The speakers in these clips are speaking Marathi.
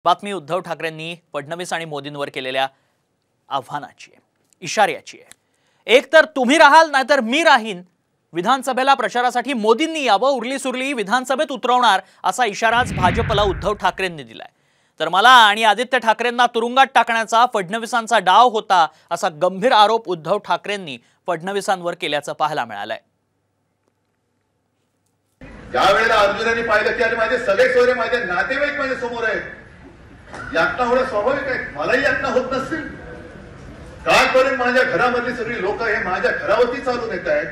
बातमी उद्धव ठाकरेंनी फडणवीस आणि मोदींवर केलेल्या आव्हानाची आहे, इशाऱ्याची आहे। एक तर तुम्ही राहाल नाहीतर मी राहीन। विधानसभेला प्रचारासाठी मोदींनी यावं, उरली सुरली विधानसभेत उतरवणार असा इशाराच भाजपला उद्धव ठाकरेंनी दिलाय। तर मला आणि आदित्य ठाकरेंना तुरुंगात टाकण्याचा फडणवीसांचा डाव होता असा गंभीर आरोप उद्धव ठाकरेंनी फडणवीसांवर केल्याचं पाहायला मिळालंय। ज्यावेळेला अर्जुनांनी पाहिलं की अरे माझे सगळे सोयरे माझे नातेवाईक माझ्या समोर आहेत, यातना होणं स्वाभाविक आहे, मलाही यातना होत नसतील कालपर्यंत माझ्या घरामधली सगळी लोक हे माझ्या घरावरती चालून येत आहेत।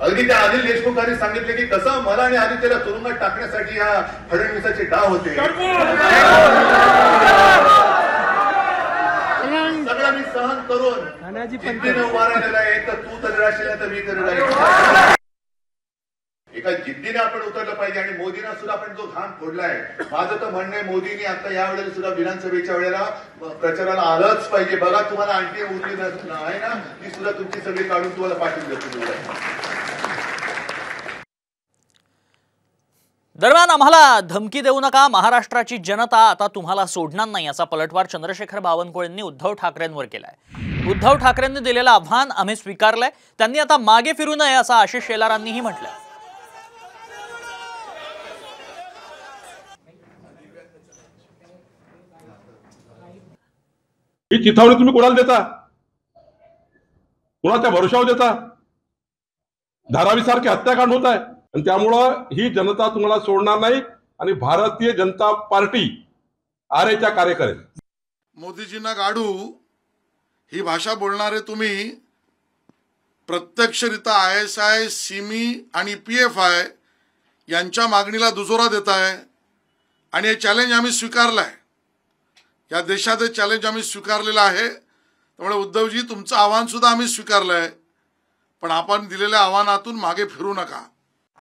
अगदी त्या अनिल देशमुखांनी सांगितले की कसं मला आणि आदित्यला तुरुंगात टाकण्यासाठी या फडणवीसाचे डाव होते। सगळं मी सहन करून जिद्दीने उभा राहिलेला आहे, तर तू तरी राहशील तर मी तरी राहील। एका जिद्दीने आपण उतरलं पाहिजे आणि मोदींना सुद्धा आपण जो घाम फोडलाय, माझं तर म्हणणं आहे मोदींनी आता या वेळेला सुद्धा विधानसभेच्या वेळेला प्रचाराला आलंच पाहिजे। बघा तुम्हाला आणखी उरली आहे ना, ती सुद्धा तुमची सगळी काढून तुम्हाला पाठवून देतो। दरम्यान आम्हाला धमकी देऊ नका, महाराष्ट्राची जनता आता तुम्हाला सोडणार नाही असा पलटवार चंद्रशेखर बावनकुळेंनी उद्धव ठाकरेंवर केलाय। उद्धव ठाकरेंनी दिलेलं आव्हान आम्ही स्वीकारलंय, त्यांनी आता मागे फिरू नये असं आशिष शेलारांनीही म्हटलंय। ही चिथावणी तुम्ही कोणाला देता, कोणाच्या भरोशावर देता? धारावी सारखे हत्याकांड होत आहे आणि त्यामुळं ही जनता तुम्हाला सोडणार नाही आणि भारतीय जनता पार्टी आरेच्या कार्य करेल। मोदीजींना गाडू ही भाषा बोलणारे तुम्ही प्रत्यक्षरित्या ISI, सिमी आणि PFI यांच्या मागणीला दुजोरा देताय आणि हे चॅलेंज आम्ही स्वीकारलंय। या देशात हे चॅलेंज आम्ही स्वीकारलेलं आहे। त्यामुळे उद्धवजी तुमचं आव्हान सुद्धा आम्ही स्वीकारलंय, पण आपण दिलेल्या आव्हानातून मागे फिरू नका।